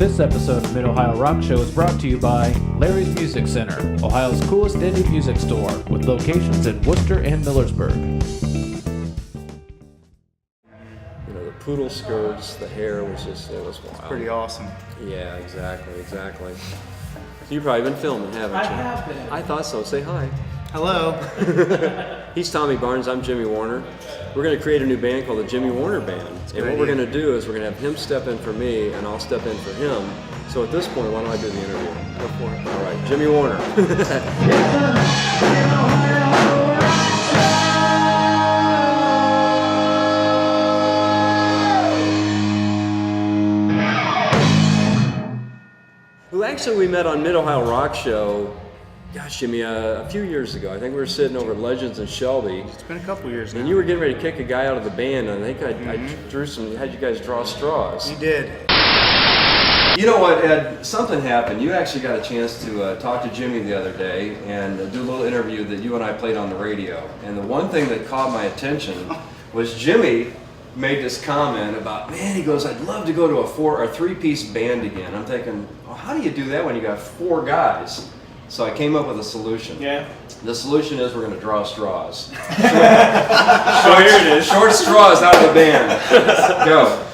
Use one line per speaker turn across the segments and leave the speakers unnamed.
This episode of Mid-Ohio Rock Show is brought to you by Larry's Music Center, Ohio's coolest indie music store, with locations in Worcester and Millersburg.
You know, the poodle skirts, the hair was just, it was wild.
Pretty awesome.
Yeah, exactly. You've probably been filming, haven't you?
I have been.
I thought so. Say hi.
Hello.
He's Tommy Barnes. I'm Jimmy Warner. We're going to create a new band called the Jimmy Warner Band. And what we're going to do is we're going to have him step in for me, and I'll step in for him. So at this point, why don't I do the interview?
Go for it.
All right, Jimmy Warner. Who actually we met on Mid-Ohio Rock Show, gosh, Jimmy, a few years ago. I think we were sitting over at Legends in Shelby.
It's been a couple years now.
And you were getting ready to kick a guy out of the band, and I think I had you guys draw straws.
You did.
You know what, Ed? Something happened. You actually got a chance to talk to Jimmy the other day and do a little interview that you and I played on the radio. And the one thing that caught my attention was Jimmy made this comment about, man, he goes, I'd love to go to a three-piece band again. I'm thinking, well, how do you do that when you got four guys? So I came up with a solution.
Yeah.
The solution is we're going to draw straws.
So here it is.
Short straws out of the band. Go.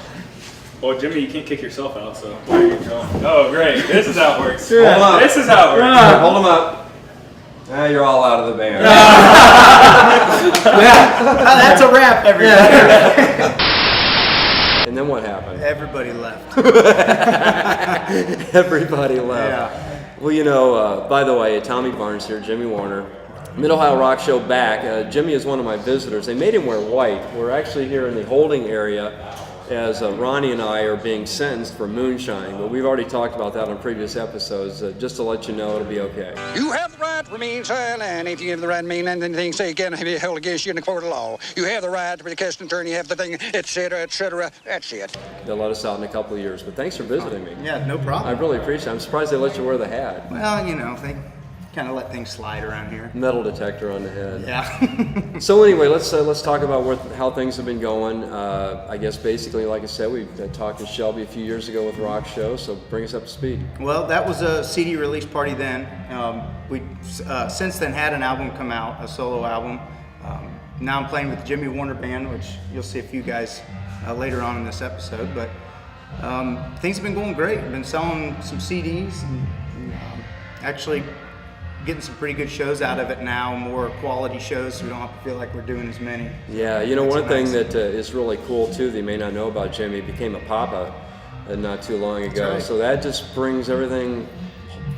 Well, Jimmy, you can't kick yourself out, so where are you going? Oh, great. This is how it works.
Hold them up.
This is how it works.
Hold them up. Now you're all out of the band.
That's a wrap, everybody.
And then what happened?
Everybody left.
Everybody left.
Yeah.
Well, you know, by the way, Tommy Barnes here, Jimmy Warner. Mid-Ohio Rock Show back. Jimmy is one of my visitors. They made him wear white. We're actually here in the holding area as Ronnie and I are being sentenced for moonshine, but we've already talked about that on previous episodes. Just to let you know, it'll be okay.
You have the right to remain silent, and if you give the right to mean anything, say again, be held against you in the court of law. You have the right to be the case attorney, you have the thing, etc., etc. That's it.
They'll let us out in a couple of years, but thanks for visiting me.
Yeah, no
I
problem.
really appreciate it. I'm surprised they let you wear the hat.
Well, you know, they kind of let things slide around here.
Metal detector on the head.
Yeah.
So anyway, let's talk about how things have been going. I guess basically, like I said, we talked to Shelby a few years ago with Rock Show, so bring us up to speed.
Well, that was a CD release party then. We since then had an album come out, a solo album. Now I'm playing with the Jimmy Warner Band, which you'll see a few guys later on in this episode. But things have been going great. I've been selling some CDs and actually getting some pretty good shows out of it now, more quality shows, so we don't have to feel like we're doing as many.
Yeah, you know, one
That's
thing
nice.
that is really cool too that you may not know about Jimmy, became a papa not too long ago.
right.
So that just brings everything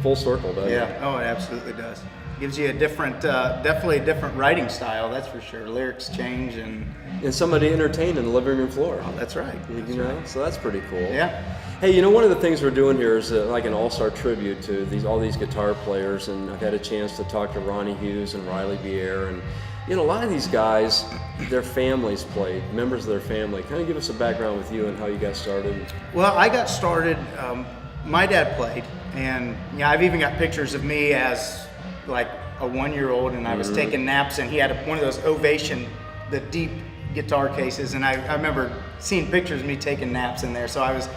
full circle, doesn't it?
Yeah, oh, it absolutely does. Gives you a different, definitely a different writing style, that's for sure. Lyrics change and
somebody entertained in the living room floor.
oh, that's right.
You know, so that's pretty cool.
Yeah.
Hey, you know, one of the things we're doing here is like an all-star tribute to all these guitar players, and I've had a chance to talk to Ronnie Hughes and Riley Bier, and you know, a lot of these guys, their families played, members of their family. Kind of give us a background with you and how you got started.
Well, I got started, my dad played, and yeah, I've even got pictures of me as like a 1-year-old, and I was taking naps, and he had one of those Ovation, the deep guitar cases, and I remember seeing pictures of me taking naps in there, so I was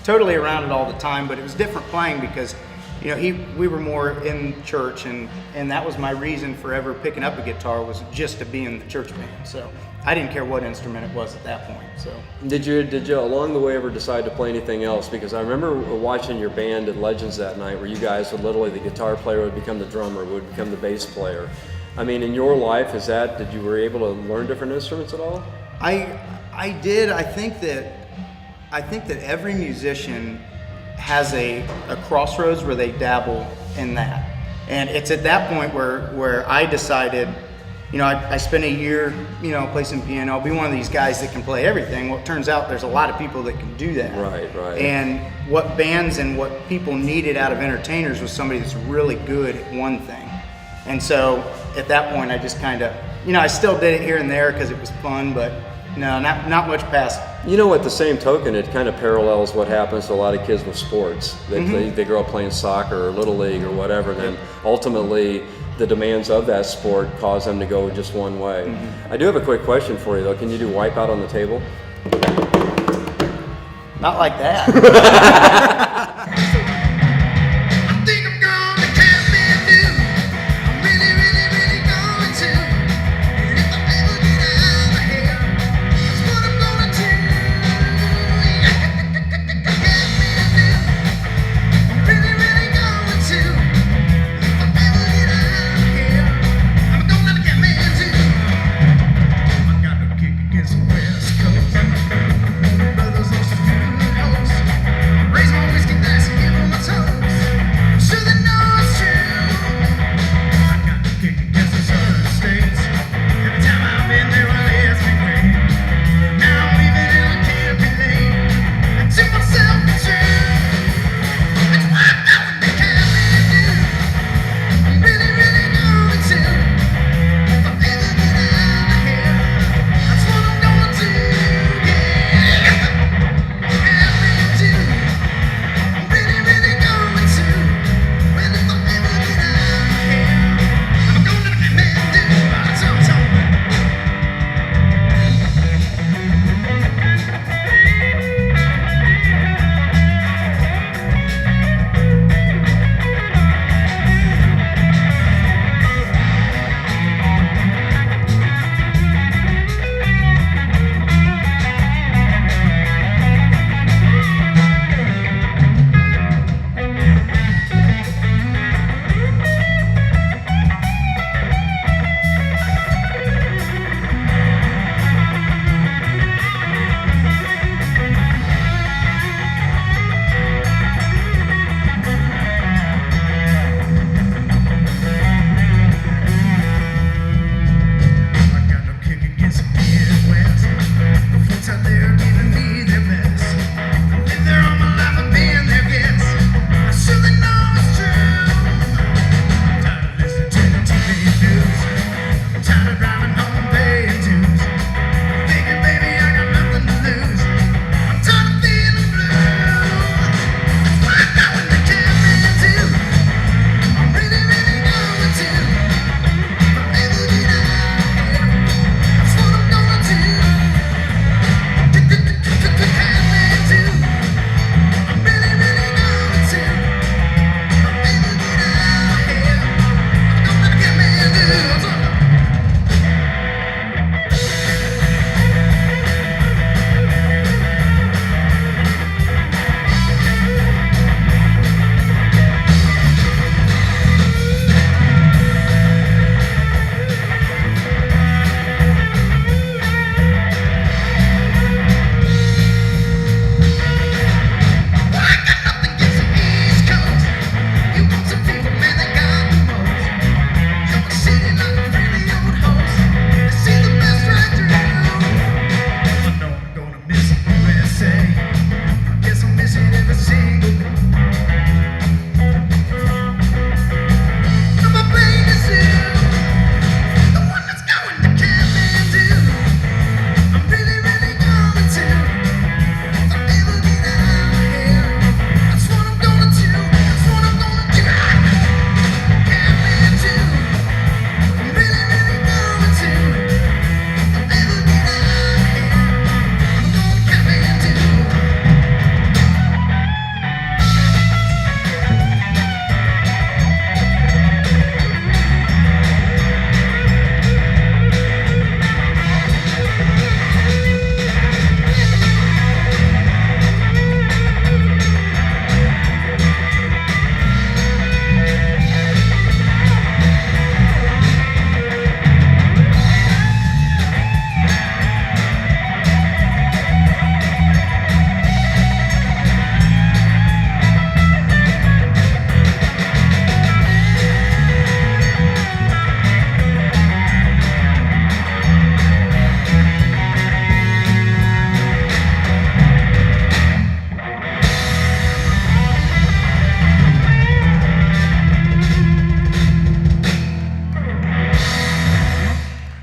totally around it all the time. But it was different playing because, you know, we were more in church, and that was my reason for ever picking up a guitar, was just to be in the church band. So I didn't care what instrument it was at that point. So
Did you along the way ever decide to play anything else? Because I remember watching your band at Legends that night, where you guys would literally, the guitar player would become the drummer, would become the bass player. I mean, in your life, did you were able to learn different instruments at all?
I did. I think that every musician has a crossroads where they dabble in that. And it's at that point where I decided, you know, I spent a year, you know, play some piano. I'll be one of these guys that can play everything. Well, it turns out there's a lot of people that can do that.
Right.
And what bands and what people needed out of entertainers was somebody that's really good at one thing. And so at that point, I just kind of, you know, I still did it here and there because it was fun, but no, not much past.
You know, at the same token, it kind of parallels what happens to a lot of kids with sports. They grow up playing soccer or Little League or whatever, and then ultimately the demands of that sport cause them to go just one way. I do have a quick question for you, though. Can you do Wipeout on the table?
Not like that.
I think I'm gonna Kathmandu. I'm really, really, really going to. And if I ever get out of here, that's what I'm gonna do. Kathmandu. I'm really, really going to. If I ever get out of here, I'm gonna let Kathmandu. I got no kick against the West Coast. Brothers on some good hosts. Raise my whiskey glass and give 'em my toast. So they know it's true. I got no kick against the southern states. Every time I've been there, well, it's been great. Now I'm leaving and I can't be late. And to myself, it's true. That's why I'm going to Kathmandu. I'm really, really going to. If I ever get out of here, that's what I'm gonna do. Yeah. Kathmandu. I'm really, really going to. Well, if I ever get out of here, I'm going to Kathmandu. So. I got no kick against the Midwest. The folks out there are giving me their best. I live there all my life, I've been their guest. I sure they know it's true. I'm tired of listening to the TV news. I'm tired of driving home paying dues. I'm thinking, baby, I got nothing to lose. I'm tired of feeling blue. That's why I'm going to Kathmandu. I'm really, really going to. If I ever get out of here, that's what I'm gonna do. Kathmandu. I'm really, really going to. If I ever get out of here, I'm gonna Kathmandu. I got nothing against the East Coast. You want some people, man, they got the most. You're sitting like a really old host. You see the best right through. I know I'm gonna miss the USA. I guess I'll miss it every single day. Number plane is you, the one that's going to Kathmandu. I'm really, really going to. If I ever get out of here, that's what I'm gonna do. That's what I'm gonna do. Kathmandu. I'm really, really going to. If I ever get out of here, I'm going to Kathmandu.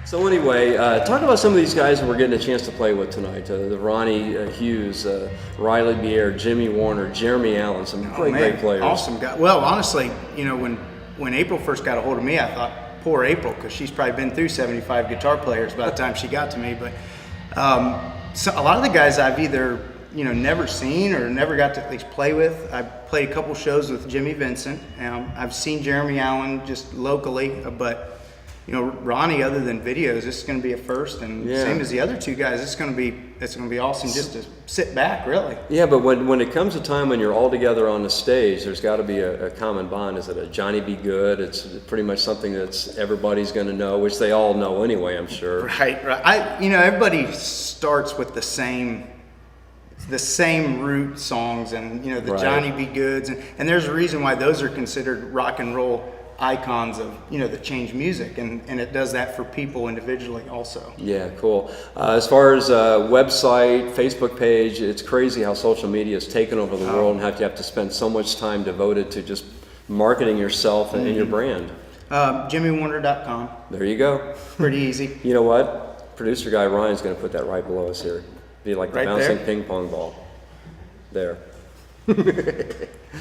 So anyway, talk about some of these guys that we're getting a chance to play with tonight. The Ronnie Hughes, Riley Bier, Jimmy Warner, Jeremy Allen, some great players.
Awesome guy. Well, honestly, you know, when April first got a hold of me, I thought, poor April, because she's probably been through 75 guitar players by the time she got to me. But so a lot of the guys I've either never seen or never got to at least play with. I played a couple shows with Jimmy Vincent. I've seen Jeremy Allen just locally, but Ronnie, other than videos, this is going to be a first, and same as the other two guys, it's going to be awesome just to sit back, really. Yeah,
but when it comes a time when you're all together on the stage, there's got to be a common bond. Is it a Johnny Be Good? It's pretty much something that's everybody's going to know, which they all know anyway, I'm sure.
Right. Everybody starts with the same root songs, and the Johnny Be Goods, and there's a reason why those are considered rock and roll icons of that change music, and it does that for people individually also. Yeah, cool. As far as website, Facebook page, it's crazy how social media has taken over the world, and you have to spend so much time devoted to just marketing yourself and your brand. JimmyWarner.com. There you go. Pretty easy. You know what? Producer guy Ryan's going to put that right below us here. Be like the bouncing ping pong ball. There.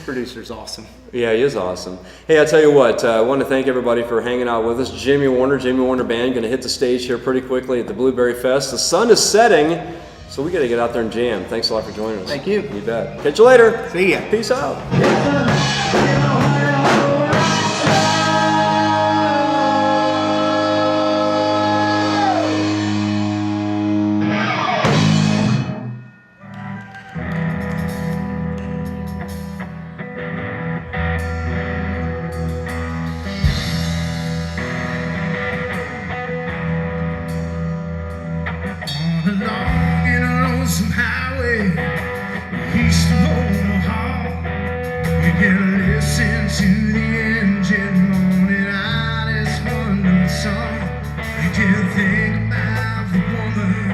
Producer's awesome. Yeah, he is awesome. Hey, I'll tell you what, I want to thank everybody for hanging out with us. Jimmy Warner Band, going to hit the stage here pretty quickly at the Blueberry Fest. The sun is setting, so we got to get out there and jam. Thanks a lot for joining us. Thank you. You bet. Catch you later. See ya. Peace out.
Along in a lonesome highway east of Omaha, you can listen to the engine moaning out its wondering song. You can think about the woman,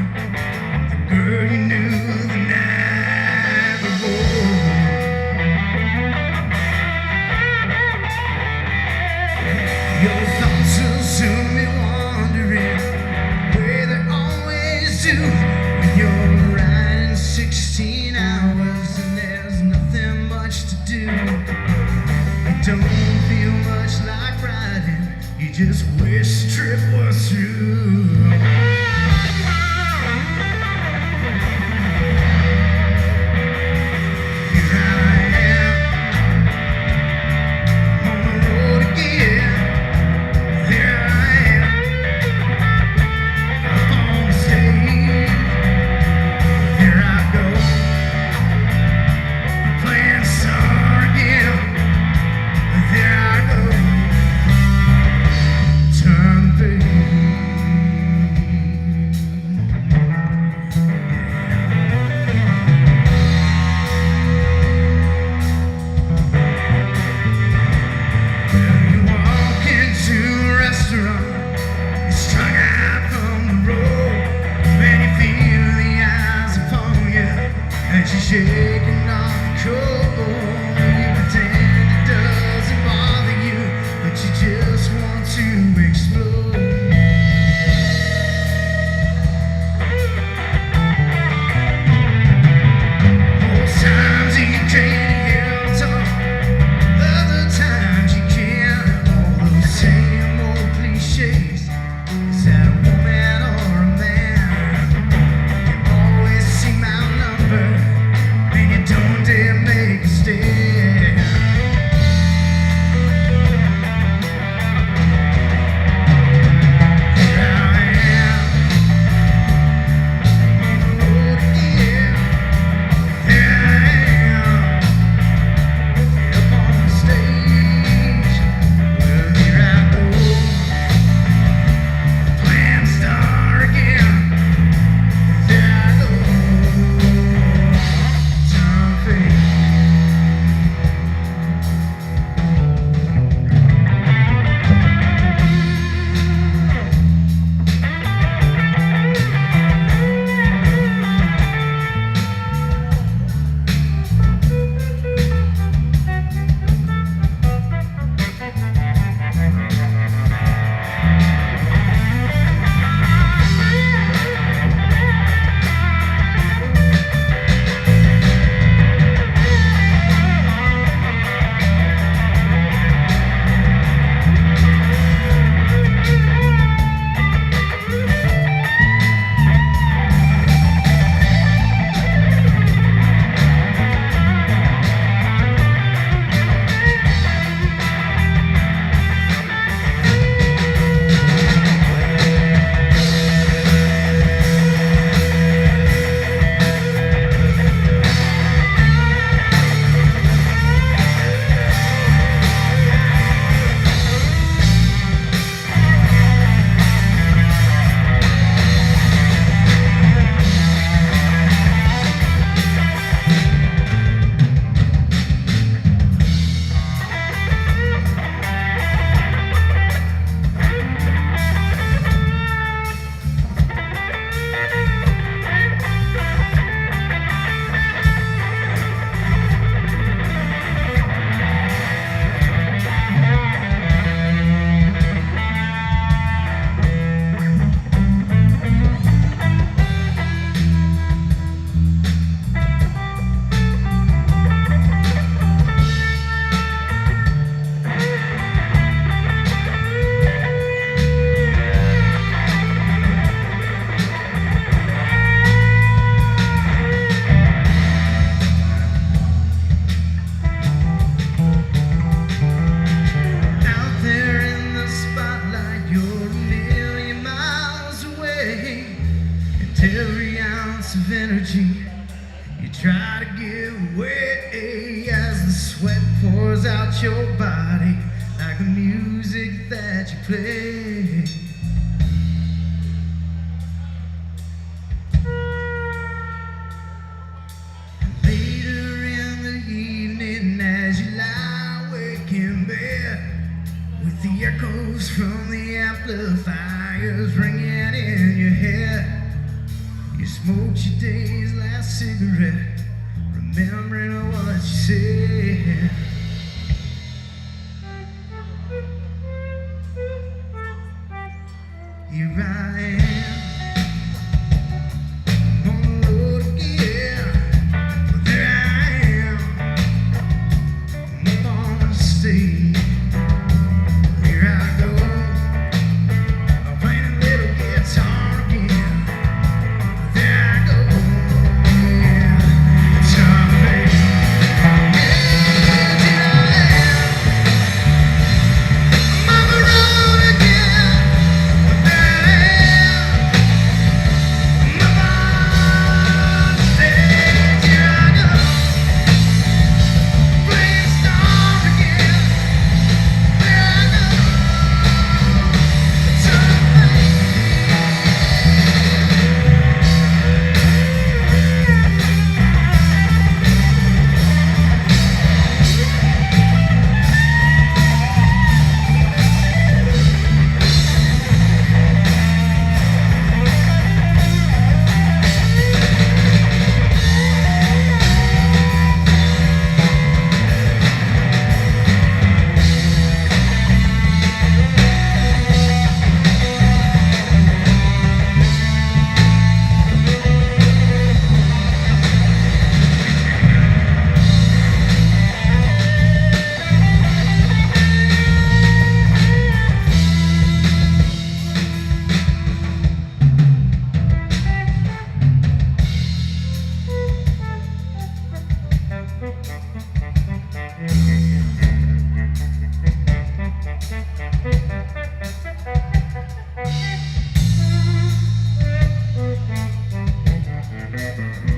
the girl you knew the night before. Your thoughts will soon be wandering where they always do when you're riding 16 hours and there's nothing much to do. You don't feel much like riding, you just wish the trip was through. Here I am on the road again. Here I am up on the stage. Here I go, playing the song again. There I go, turn the page. You walk into a restaurant, you're strung out from the road, and you feel the eyes upon you as you're shaking off the cold. You pretend it doesn't bother you, but you just want to explode. Most times you can't hear them talk, other times you can. All those same old cliches. Is that a woman or a man? You always seem outnumbered, and ounce of energy. You try to get away as the sweat pours out your body like the music that you play. Later in the evening, as you lie awake in bed, with the echoes from the amplifiers ringing in your head, you smoked your day's last cigarette, remembering what you said. Here I am.